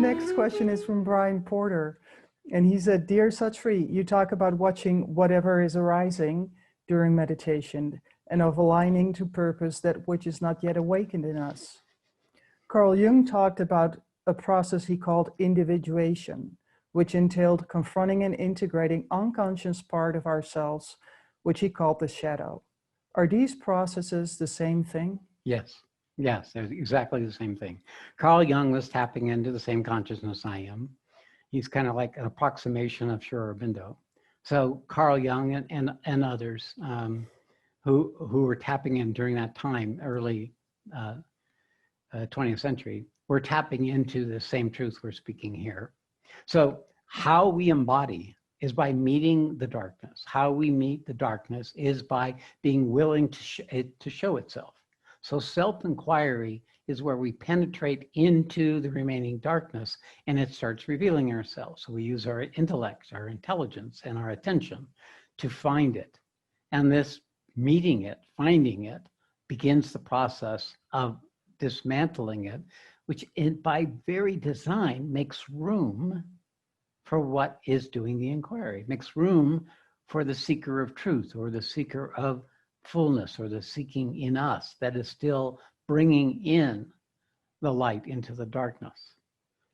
next question is from Brian Porter. And he said, "Dear Sat Shree, you talk about watching whatever is arising during meditation and of aligning to purpose that which is not yet awakened in us. Carl Jung talked about a process he called individuation, which entailed confronting and integrating unconscious part of ourselves, which he called the shadow. Are these processes the same thing?" Yes, yes, they're exactly the same thing. Carl Jung was tapping into the same consciousness I am. He's kind of like an approximation of Sri Aurobindo. So Carl Jung and others who were tapping in during that time, early 20th century, were tapping into the same truth we're speaking here. So how we embody is by meeting the darkness. How we meet the darkness is by being willing to show itself. So self-inquiry is where we penetrate into the remaining darkness and it starts revealing ourselves. So we use our intellect, our intelligence, and our attention to find it. And this meeting it, finding it, begins the process of dismantling it, which by very design makes room for what is doing the inquiry, makes room for the seeker of truth or the seeker of fullness or the seeking in us that is still bringing in the light into the darkness.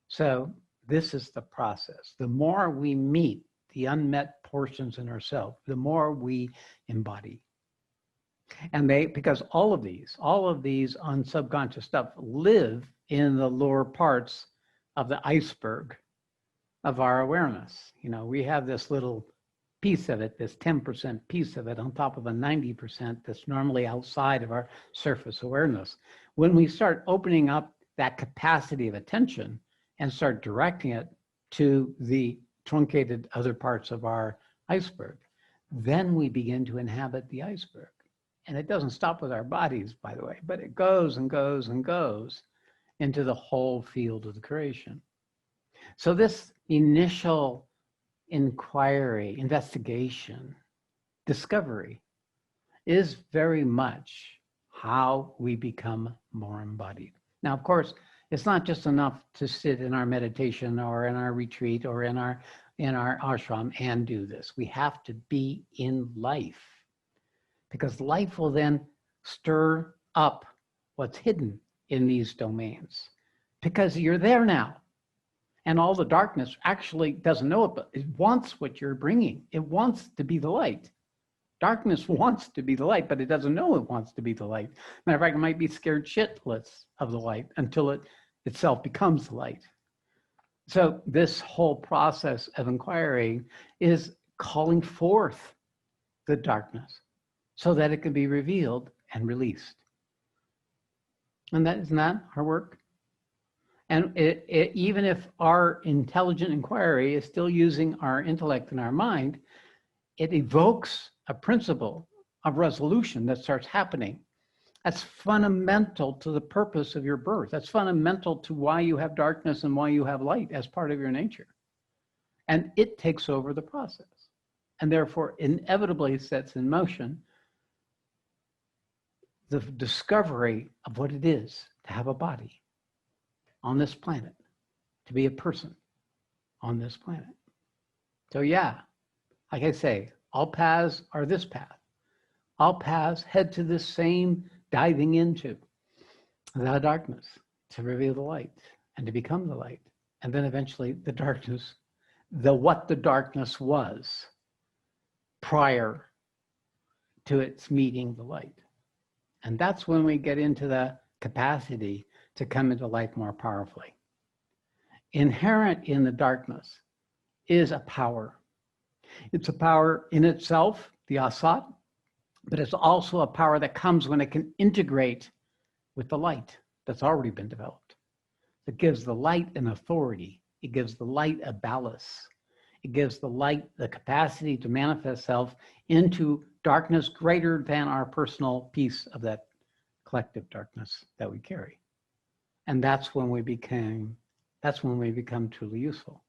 So this is the process. The more we meet the unmet portions in ourselves, the more we embody. And because all of these on subconscious stuff live in the lower parts of the iceberg of our awareness. You know, we have this little piece of it, this 10% piece of it on top of a 90% that's normally outside of our surface awareness. When we start opening up that capacity of attention and start directing it to the truncated other parts of our iceberg, then we begin to inhabit the iceberg. And it doesn't stop with our bodies, by the way, but it goes and goes and goes into the whole field of the creation. So this initial inquiry, investigation, discovery is very much how we become more embodied. Now, of course, it's not just enough to sit in our meditation or in our retreat or in our ashram and do this. We have to be in life, because life will then stir up what's hidden in these domains, because you're there now. And all the darkness actually doesn't know it, but it wants what you're bringing. It wants to be the light. Darkness wants to be the light, but it doesn't know it wants to be the light. Matter of fact, it might be scared shitless of the light until it itself becomes the light. So this whole process of inquiry is calling forth the darkness so that it can be revealed and released. And isn't that our work? And even if our intelligent inquiry is still using our intellect and our mind, it evokes a principle of resolution that starts happening. That's fundamental to the purpose of your birth. That's fundamental to why you have darkness and why you have light as part of your nature. And it takes over the process, and therefore inevitably sets in motion the discovery of what it is to have a body on this planet, to be a person on this planet. So yeah, like I say, all paths are this path. All paths head to this same diving into the darkness to reveal the light and to become the light. And then eventually the darkness, what the darkness was prior to its meeting the light. And that's when we get into the capacity to come into light more powerfully. Inherent in the darkness is a power. It's a power in itself, the asat, but it's also a power that comes when it can integrate with the light that's already been developed. It gives the light an authority. It gives the light a ballast. It gives the light the capacity to manifest itself into darkness greater than our personal piece of that collective darkness that we carry. And that's when we become truly useful.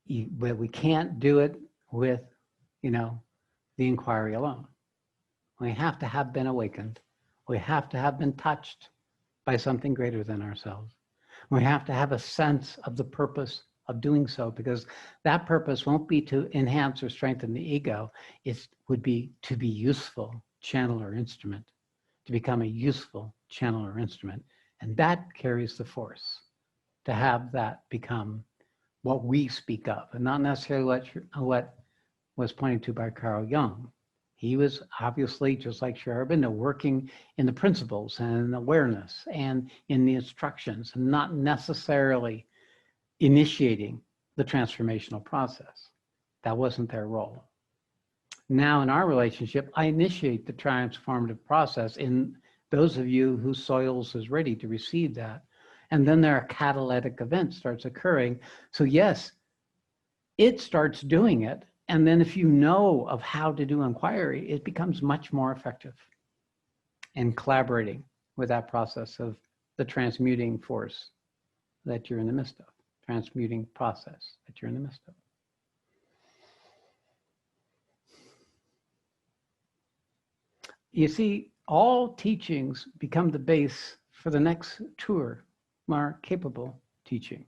But we can't do it with, the inquiry alone. We have to have been awakened. We have to have been touched by something greater than ourselves. We have to have a sense of the purpose of doing so, because that purpose won't be to enhance or strengthen the ego. It would be to be useful channel or instrument, to become a useful channel or instrument. And that carries the force, to have that become what we speak of, and not necessarily what was pointed to by Carl Jung. He was obviously, just like Sri Aurobindo, working in the principles and awareness and in the instructions, and not necessarily initiating the transformational process. That wasn't their role. Now in our relationship, I initiate the transformative process in those of you whose soils is ready to receive that. And then there are catalytic events starts occurring. So yes, it starts doing it. And then if you know of how to do inquiry, it becomes much more effective in collaborating with that process of the transmuting force that you're in the midst of, transmuting process that you're in the midst of. You see, all teachings become the base for the next tour, more capable teaching.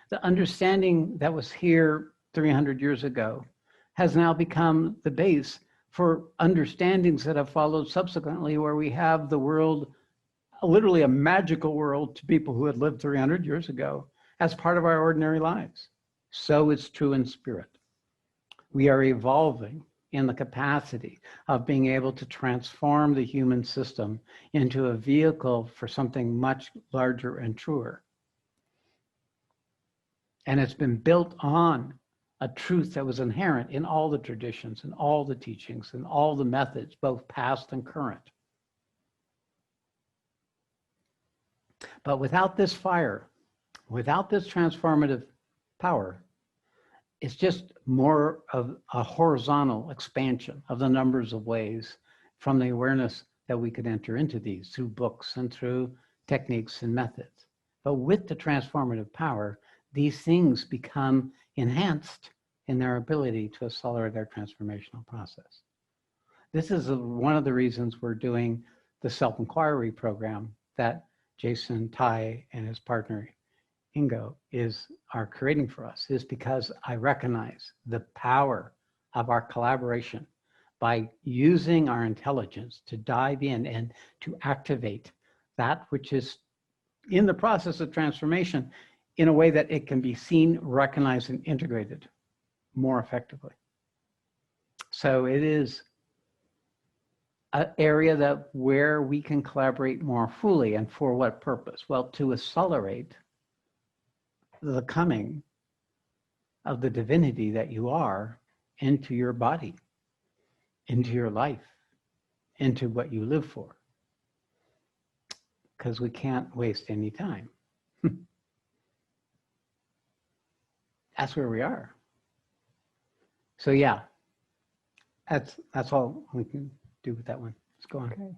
The understanding that was here 300 years ago has now become the base for understandings that have followed subsequently, where we have the world, literally a magical world to people who had lived 300 years ago, as part of our ordinary lives. So it's true in spirit. We are evolving in the capacity of being able to transform the human system into a vehicle for something much larger and truer. And it's been built on a truth that was inherent in all the traditions and all the teachings and all the methods, both past and current. But without this fire, without this transformative power, it's just more of a horizontal expansion of the numbers of ways from the awareness that we could enter into these through books and through techniques and methods. But with the transformative power, these things become enhanced in their ability to accelerate our transformational process. This is one of the reasons we're doing the self-inquiry program that Jason Tai and his partner Ingo are creating for us, is because I recognize the power of our collaboration by using our intelligence to dive in and to activate that which is in the process of transformation in a way that it can be seen, recognized, and integrated more effectively. So it is an area where we can collaborate more fully. And for what purpose? Well, to accelerate the coming of the divinity that you are into your body, into your life, into what you live for. Because we can't waste any time. That's where we are. So yeah, that's all we can do with that one. Let's go on. Okay.